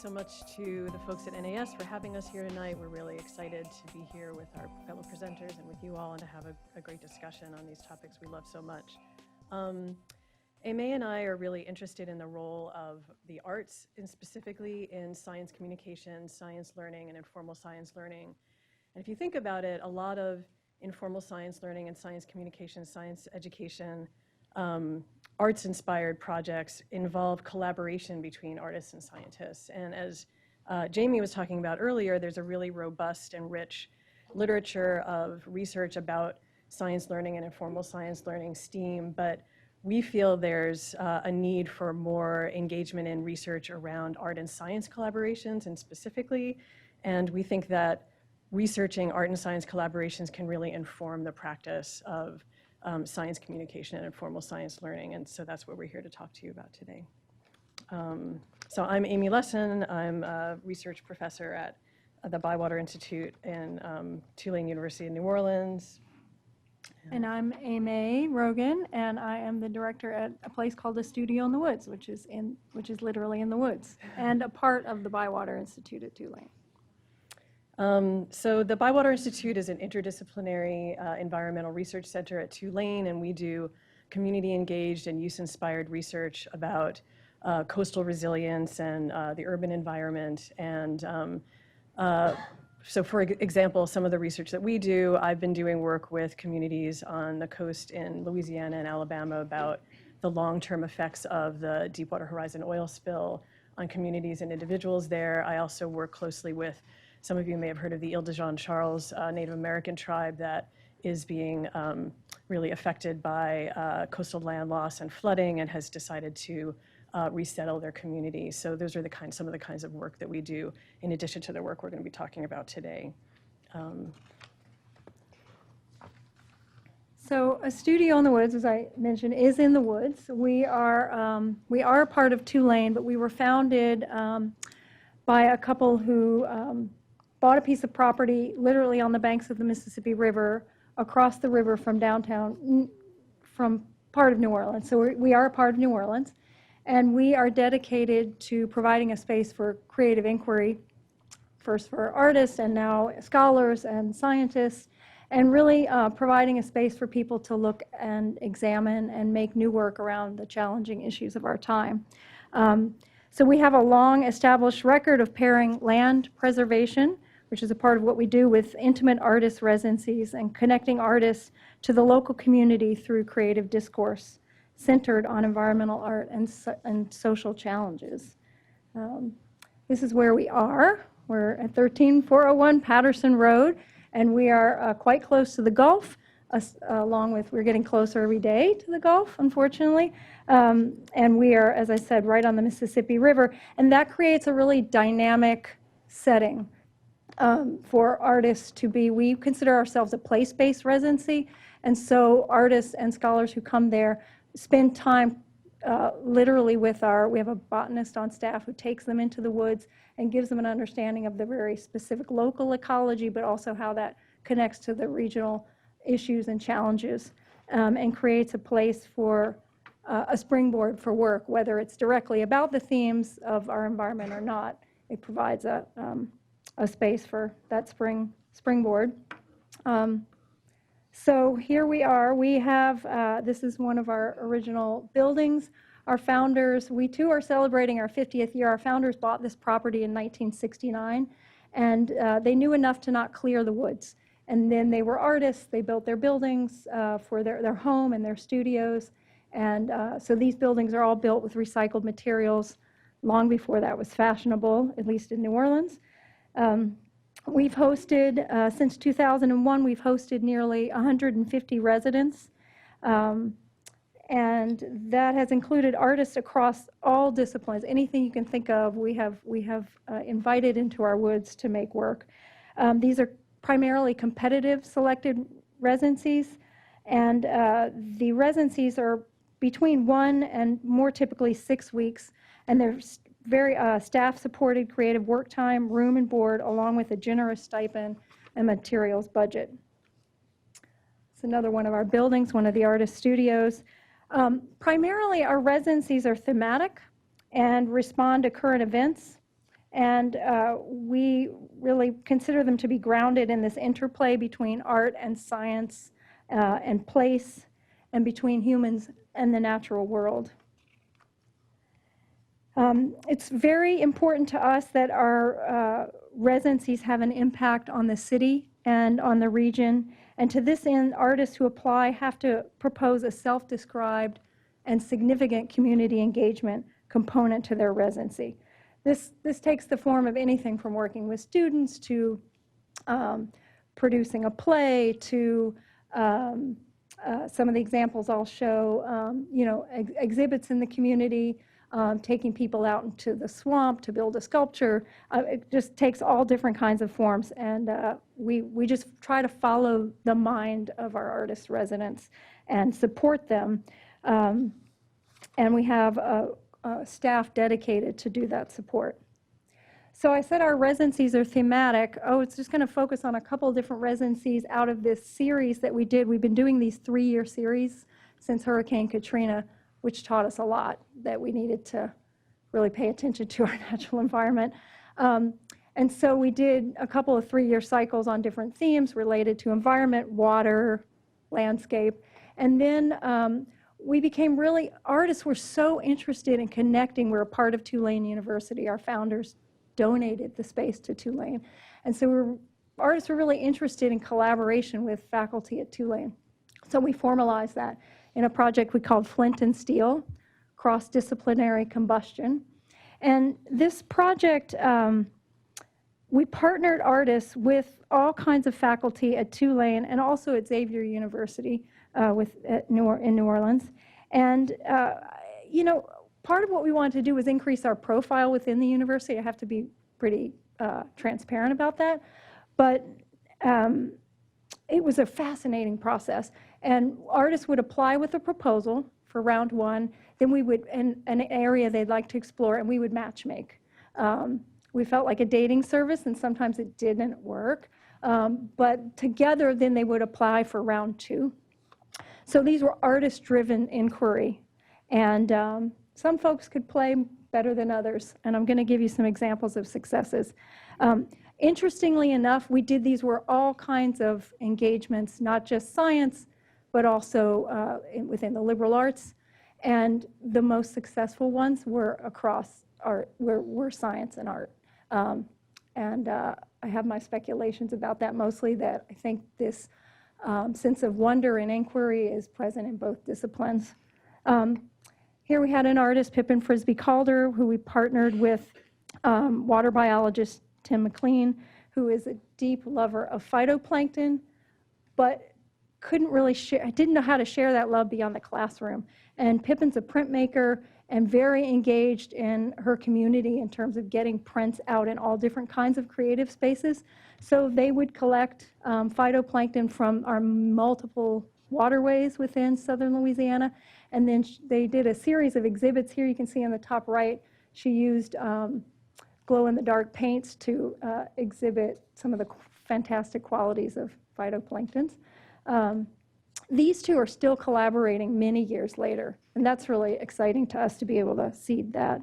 so much to the folks at NAS for having us here tonight. We're really excited to be here with our fellow presenters and with you all and to have a great discussion on these topics we love so much. Aimee and I are really interested in the role of the arts, and specifically in science communication, science learning, and informal science learning. And if you think about it, a lot of informal science learning and science communication, science education, arts-inspired projects involve collaboration between artists and scientists. And as Jamie was talking about earlier, there's a really robust and rich literature of research about science learning and informal science learning, STEAM, but we feel there's a need for more engagement in research around art and science collaborations and specifically, and we think that researching art and science collaborations can really inform the practice of science communication and informal science learning, and so that's what we're here to talk to you about today. So I'm Amy Lesen. I'm a research professor at the ByWater Institute in Tulane University in New Orleans. And I'm Aimee Rogan, and I am the director at a place called the Studio in the Woods, which is literally in the woods, and a part of the ByWater Institute at Tulane. So the ByWater Institute is an interdisciplinary environmental research center at Tulane, and we do community-engaged and use-inspired research about coastal resilience and the urban environment. And so for example, some of the research that we do, I've been doing work with communities on the coast in Louisiana and Alabama about the long-term effects of the Deepwater Horizon oil spill on communities and individuals there. I also work closely with, some of you may have heard of the Ile de Jean Charles Native American tribe that is being really affected by coastal land loss and flooding and has decided to resettle their community. So those are some of the kinds of work that we do in addition to the work we're going to be talking about today. So a Studio in the Woods, as I mentioned, is in the woods. We are a part of Tulane, but we were founded by a couple who bought a piece of property literally on the banks of the Mississippi River, across the river from downtown, from part of New Orleans. So we are a part of New Orleans, and we are dedicated to providing a space for creative inquiry, first for artists and now scholars and scientists, and really providing a space for people to look and examine and make new work around the challenging issues of our time. So we have a long established record of pairing land preservation, which is a part of what we do, with intimate artist residencies and connecting artists to the local community through creative discourse centered on environmental art and social challenges. This is where we are. We're at 13401 Patterson Road, and we are quite close to the Gulf, we're getting closer every day to the Gulf, unfortunately. And we are, as I said, right on the Mississippi River, and that creates a really dynamic setting for artists to be. We consider ourselves a place-based residency, and so artists and scholars who come there spend time literally we have a botanist on staff who takes them into the woods and gives them an understanding of the very specific local ecology, but also how that connects to the regional issues and challenges, and creates a place for a springboard for work, whether it's directly about the themes of our environment or not. It provides a space for that springboard. So here we are. We have, this is one of our original buildings. Our founders, we too are celebrating our 50th year. Our founders bought this property in 1969, and they knew enough to not clear the woods. And then they were artists. They built their buildings for their home and their studios. And so these buildings are all built with recycled materials long before that was fashionable, at least in New Orleans. We've hosted, since 2001, we've hosted nearly 150 residents. And that has included artists across all disciplines. Anything you can think of, we have invited into our woods to make work. These are primarily competitive selected residencies, and the residencies are between 1 and more typically 6 weeks, and they're very staff-supported creative work time, room and board, along with a generous stipend and materials budget. It's another one of our buildings, one of the artist studios. Primarily, our residencies are thematic and respond to current events And we really consider them to be grounded in this interplay between art and science and place, and between humans and the natural world. It's very important to us that our residencies have an impact on the city and on the region. And to this end, artists who apply have to propose a self-described and significant community engagement component to their residency. This takes the form of anything from working with students to producing a play to some of the examples I'll show, exhibits in the community, taking people out into the swamp to build a sculpture. It just takes all different kinds of forms, and we just try to follow the mind of our artist residents and support them. And we have a staff dedicated to do that support. So I said our residencies are thematic. It's just going to focus on a couple of different residencies out of this series that we did. We've been doing these 3-year series since Hurricane Katrina, which taught us a lot, that we needed to really pay attention to our natural environment. And so we did a couple of 3-year cycles on different themes related to environment, water, landscape. And then we became artists were so interested in connecting. We're a part of Tulane University. Our founders donated the space to Tulane. And so artists were really interested in collaboration with faculty at Tulane. So we formalized that in a project we called Flint and Steel, Cross-Disciplinary Combustion. And this project, we partnered artists with all kinds of faculty at Tulane and also at Xavier University in New Orleans. And, part of what we wanted to do was increase our profile within the university. I have to be pretty transparent about that. But it was a fascinating process. And artists would apply with a proposal for round one. Then we would, in an area they'd like to explore, and we would match make. We felt like a dating service, and sometimes it didn't work. But together, then they would apply for round two. So these were artist-driven inquiry. And some folks could play better than others, and I'm going to give you some examples of successes. Interestingly enough, these were all kinds of engagements, not just science, but also within the liberal arts. And the most successful ones were across art, were science and art. I have my speculations about that, mostly that I think this sense of wonder and inquiry is present in both disciplines. Here we had an artist, Pippin Frisbee Calder, who we partnered with water biologist Tim McLean, who is a deep lover of phytoplankton, but didn't know how to share that love beyond the classroom. And Pippin's a printmaker and very engaged in her community in terms of getting prints out in all different kinds of creative spaces. So they would collect phytoplankton from our multiple waterways within southern Louisiana. And then they did a series of exhibits. Here you can see on the top right, she used glow-in-the-dark paints to exhibit some of the fantastic qualities of phytoplanktons. These two are still collaborating many years later, and that's really exciting to us to be able to see that.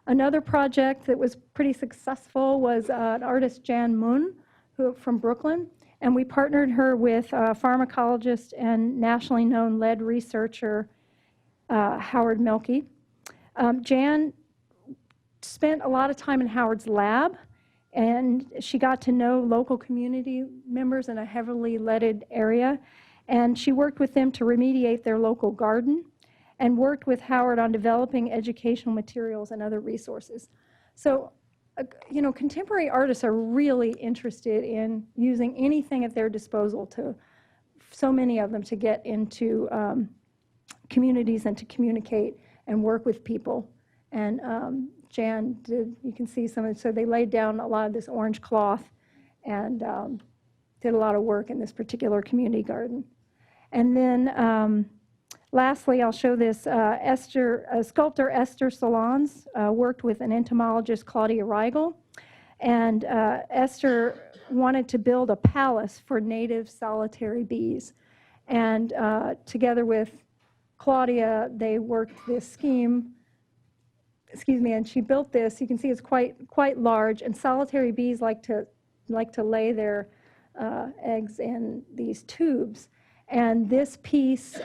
Another project that was pretty successful was an artist, Jan Moon, from Brooklyn, and we partnered her with a pharmacologist and nationally known lead researcher, Howard Mielke. Jan spent a lot of time in Howard's lab, and she got to know local community members in a heavily leaded area, and she worked with them to remediate their local garden and worked with Howard on developing educational materials and other resources. So, contemporary artists are really interested in using anything at their disposal so many of them, to get into communities and to communicate and work with people. And Jan did, you can see some of it. So they laid down a lot of this orange cloth and did a lot of work in this particular community garden. And then lastly, I'll show this sculptor Esther Salons worked with an entomologist, Claudia Reigel. And Esther wanted to build a palace for native solitary bees. And together with Claudia, they worked this scheme excuse me, and she built this. You can see it's quite large, and solitary bees like to lay their eggs in these tubes. And this piece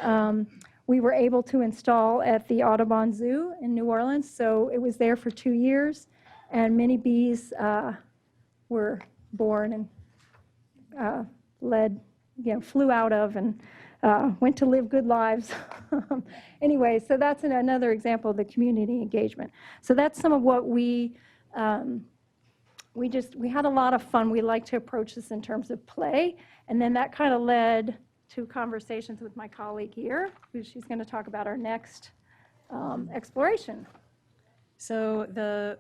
we were able to install at the Audubon Zoo in New Orleans. So it was there for 2 years, and many bees were born and flew out of and went to live good lives. Anyway, so that's another example of the community engagement. So that's some of what we had a lot of fun. We like to approach this in terms of play, and then that kind of led to conversations with my colleague here, she's going to talk about our next exploration. So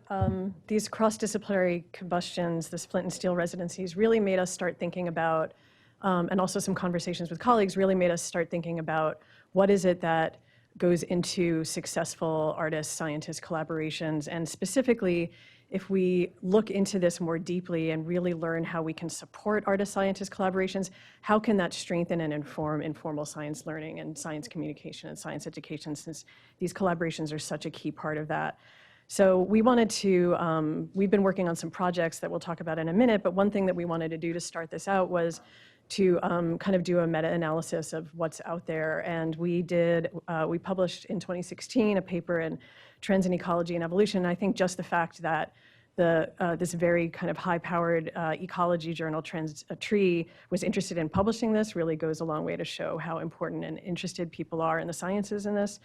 these cross-disciplinary combustions, the flint and steel residencies, really made us start thinking about, and also some conversations with colleagues really made us start thinking about what is it that goes into successful artist-scientist collaborations, and specifically, if we look into this more deeply and really learn how we can support artist-scientist collaborations, how can that strengthen and inform informal science learning and science communication and science education, since these collaborations are such a key part of that. So we wanted to, we've been working on some projects that we'll talk about in a minute, but one thing that we wanted to do to start this out was to kind of do a meta-analysis of what's out there. And we published in 2016 a paper in Trends in Ecology and Evolution. And I think just the fact that this very kind of high-powered ecology journal, Tree, was interested in publishing this really goes a long way to show how important and interested people are in the sciences in this.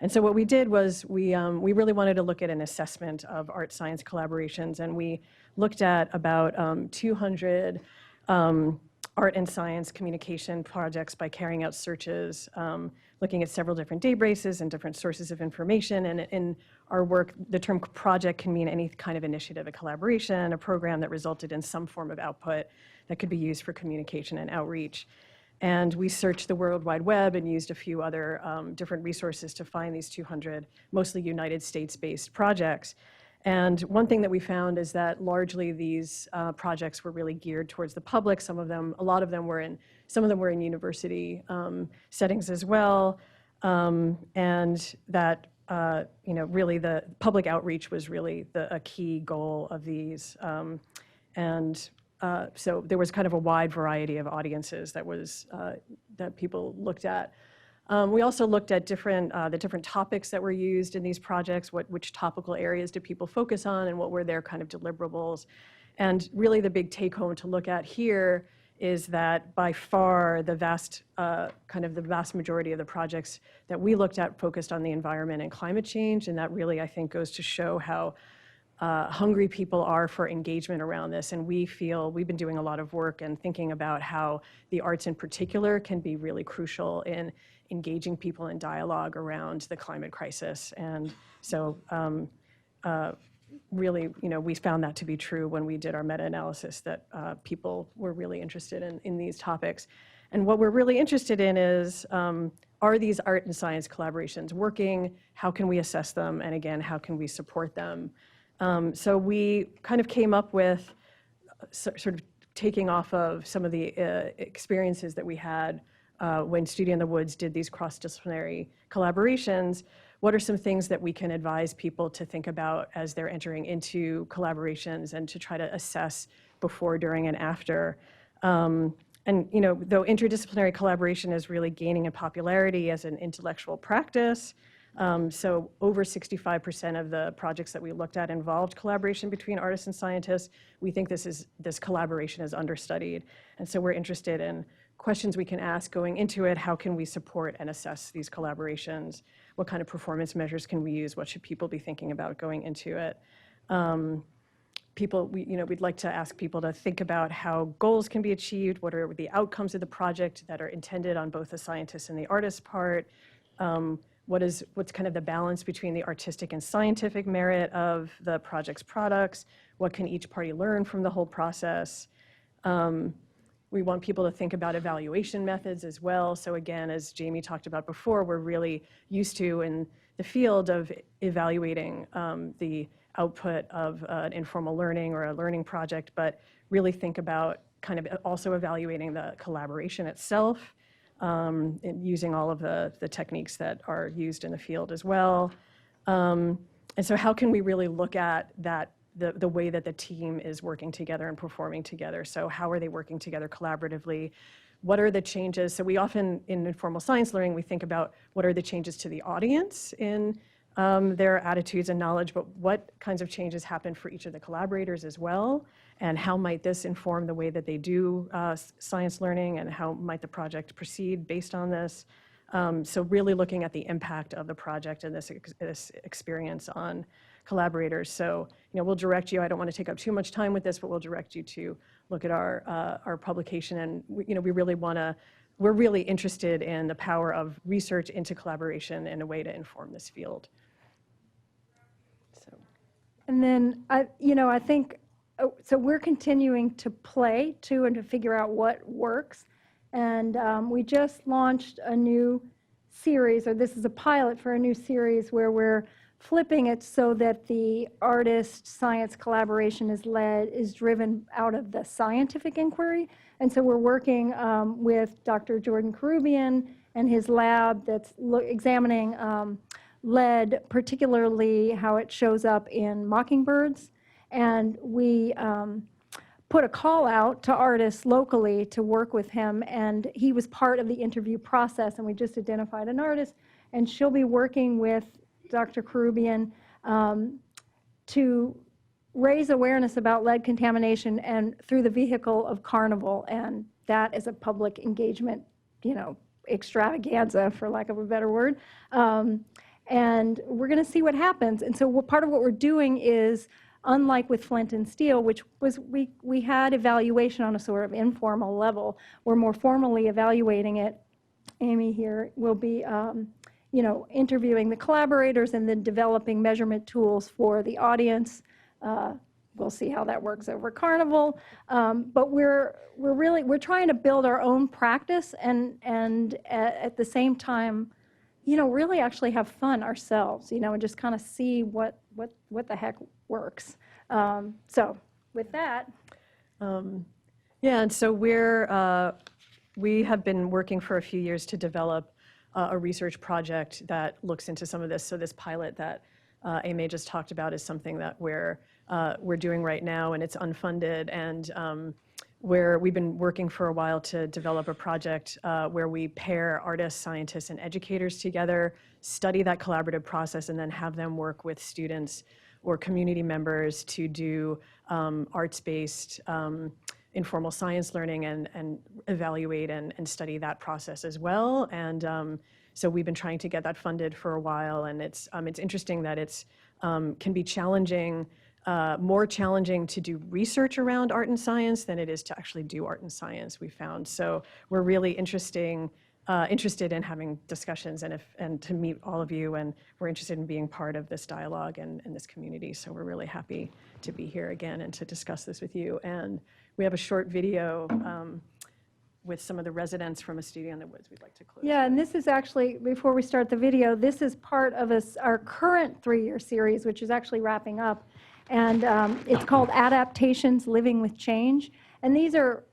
And so what we did was we really wanted to look at an assessment of art-science collaborations, and we looked at about 200 art and science communication projects by carrying out searches, looking at several different databases and different sources of information. And in our work, the term project can mean any kind of initiative, a collaboration, a program that resulted in some form of output that could be used for communication and outreach. And we searched the World Wide Web and used a few other different resources to find these 200, mostly United States-based projects. And one thing that we found is that largely these projects were really geared towards the public. Some of them were in university settings as well. And that, really the public outreach was really a key goal of these. So there was kind of a wide variety of audiences that people looked at. We also looked at the different topics that were used in these projects, which topical areas did people focus on, and what were their kind of deliverables. And really the big take home to look at here is that by far the vast majority of the projects that we looked at focused on the environment and climate change, and that really, I think, goes to show how hungry people are for engagement around this. And we've been doing a lot of work and thinking about how the arts in particular can be really crucial in engaging people in dialogue around the climate crisis. And so really, we found that to be true when we did our meta-analysis, that people were really interested in these topics. And what we're really interested in is, are these art and science collaborations working? How can we assess them? And again, how can we support them? So we kind of came up with, sort of taking off of some of the experiences that we had when Studio in the Woods did these cross-disciplinary collaborations. What are some things that we can advise people to think about as they're entering into collaborations and to try to assess before, during, and after? And though interdisciplinary collaboration is really gaining in popularity as an intellectual practice, so over 65% of the projects that we looked at involved collaboration between artists and scientists. We think this collaboration is understudied. And so we're interested in questions we can ask going into it. How can we support and assess these collaborations? What kind of performance measures can we use? What should people be thinking about going into it? We'd like to ask people to think about how goals can be achieved. What are the outcomes of the project that are intended on both the scientist and the artist part? What's kind of the balance between the artistic and scientific merit of the project's products? What can each party learn from the whole process? We want people to think about evaluation methods as well. So again, as Jamie talked about before, we're really used to in the field of evaluating the output of an informal learning or a learning project, but really think about kind of also evaluating the collaboration itself, and using all of the techniques that are used in the field as well. and so how can we really look at that, the way that the team is working together and performing together? So how are they working together collaboratively? What are the changes? So we often, in informal science learning, we think about what are the changes to the audience in their attitudes and knowledge, but what kinds of changes happen for each of the collaborators as well? And how might this inform the way that they do science learning, and how might the project proceed based on this? So really looking at the impact of the project and this experience on collaborators. So, we'll direct you, I don't want to take up too much time with this, but we'll direct you to look at our publication. And we're really interested in the power of research into collaboration in a way to inform this field. So. And then, I think, so we're continuing to play too and to figure out what works. And we just launched a new series, or this is a pilot for a new series where we're flipping it so that the artist-science collaboration is driven out of the scientific inquiry. And so we're working with Dr. Jordan Karubian and his lab that's examining lead, particularly how it shows up in mockingbirds. And we put a call out to artists locally to work with him, and he was part of the interview process, and we just identified an artist, and she'll be working with Dr. Karubian to raise awareness about lead contamination and through the vehicle of Carnival, and that is a public engagement, extravaganza, for lack of a better word. And we're going to see what happens. And so part of what we're doing is, unlike with Flint and Steel, which was we had evaluation on a sort of informal level, we're more formally evaluating it. Amy here will be interviewing the collaborators and then developing measurement tools for the audience. We'll see how that works over Carnival. But we're trying to build our own practice and at the same time, really actually have fun ourselves, and just kind of see what the heck works. So with that. Yeah, and so we have been working for a few years to develop a research project that looks into some of this. So this pilot that Amy just talked about is something that we're doing right now, and it's unfunded. And we've been working for a while to develop a project where we pair artists, scientists, and educators together, study that collaborative process, and then have them work with students or community members to do arts-based informal science learning and evaluate and study that process as well. And so we've been trying to get that funded for a while, and it's interesting that it's can be challenging, more challenging to do research around art and science than it is to actually do art and science, we found. So we're really interested in having discussions and to meet all of you, and we're interested in being part of this dialogue and this community. So we're really happy to be here again and to discuss this with you. And we have a short video with some of the residents from a studio in the woods we'd like to close. Yeah, and this is actually, before we start the video, this is part of our current 3-year series, which is actually wrapping up. And it's called Adaptations Living with Change. And these are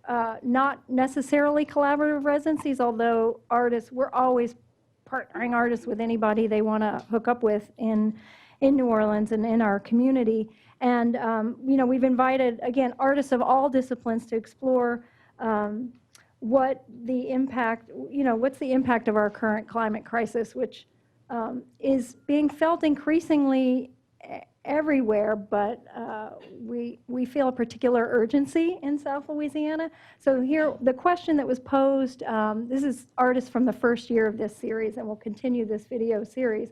not necessarily collaborative residencies, although we're always partnering artists with anybody they want to hook up with in New Orleans and in our community. And we've invited, again, artists of all disciplines to explore what's the impact of our current climate crisis, which is being felt increasingly everywhere, but we feel a particular urgency in South Louisiana. So here, the question that was posed, this is artists from the first year of this series, and we'll continue this video series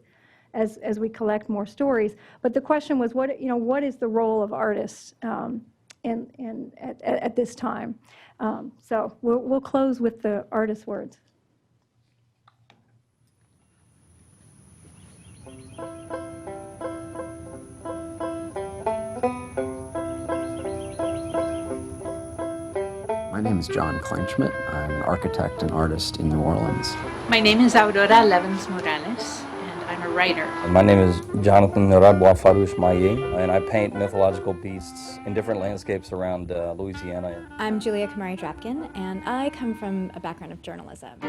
as we collect more stories. But the question was, what is the role of artists at this time? So we'll close with the artist's words. My name is John Kleinschmidt. I'm an architect and artist in New Orleans. My name is Aurora Levens Morales, and I'm a writer. My name is Jonathan Rabwa Farouche Mayi, and I paint mythological beasts in different landscapes around Louisiana. I'm Julia Kamari Drapkin, and I come from a background of journalism.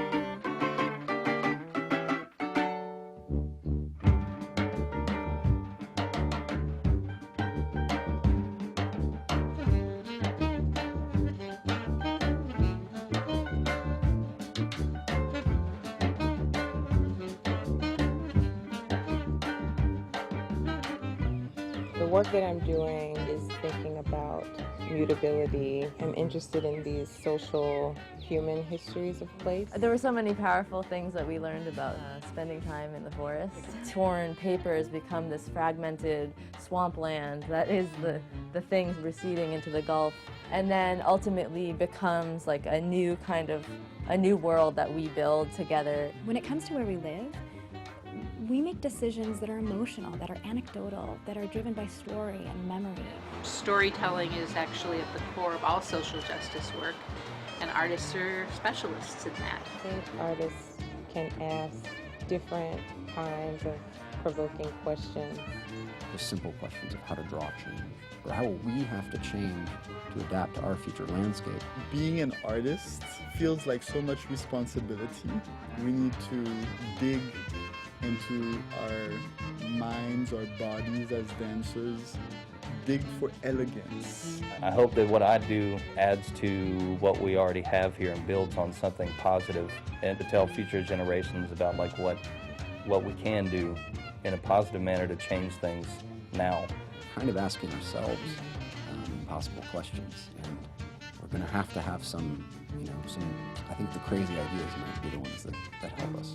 work that I'm doing is thinking about mutability. I'm interested in these social human histories of place. There were so many powerful things that we learned about spending time in the forest. Torn papers become this fragmented swampland that is the things receding into the Gulf, and then ultimately becomes like a new world that we build together. When it comes to where we live, we make decisions that are emotional, that are anecdotal, that are driven by story and memory. Storytelling is actually at the core of all social justice work, and artists are specialists in that. I think artists can ask different kinds of provoking questions. Just simple questions of how to draw change, or how will we have to change to adapt to our future landscape. Being an artist feels like so much responsibility. We need to dig into our minds, our bodies as dancers, dig for elegance. I hope that what I do adds to what we already have here and builds on something positive, and to tell future generations about like what we can do in a positive manner to change things now. Kind of asking ourselves impossible questions, and we're going to have some, I think the crazy ideas might be the ones that help us.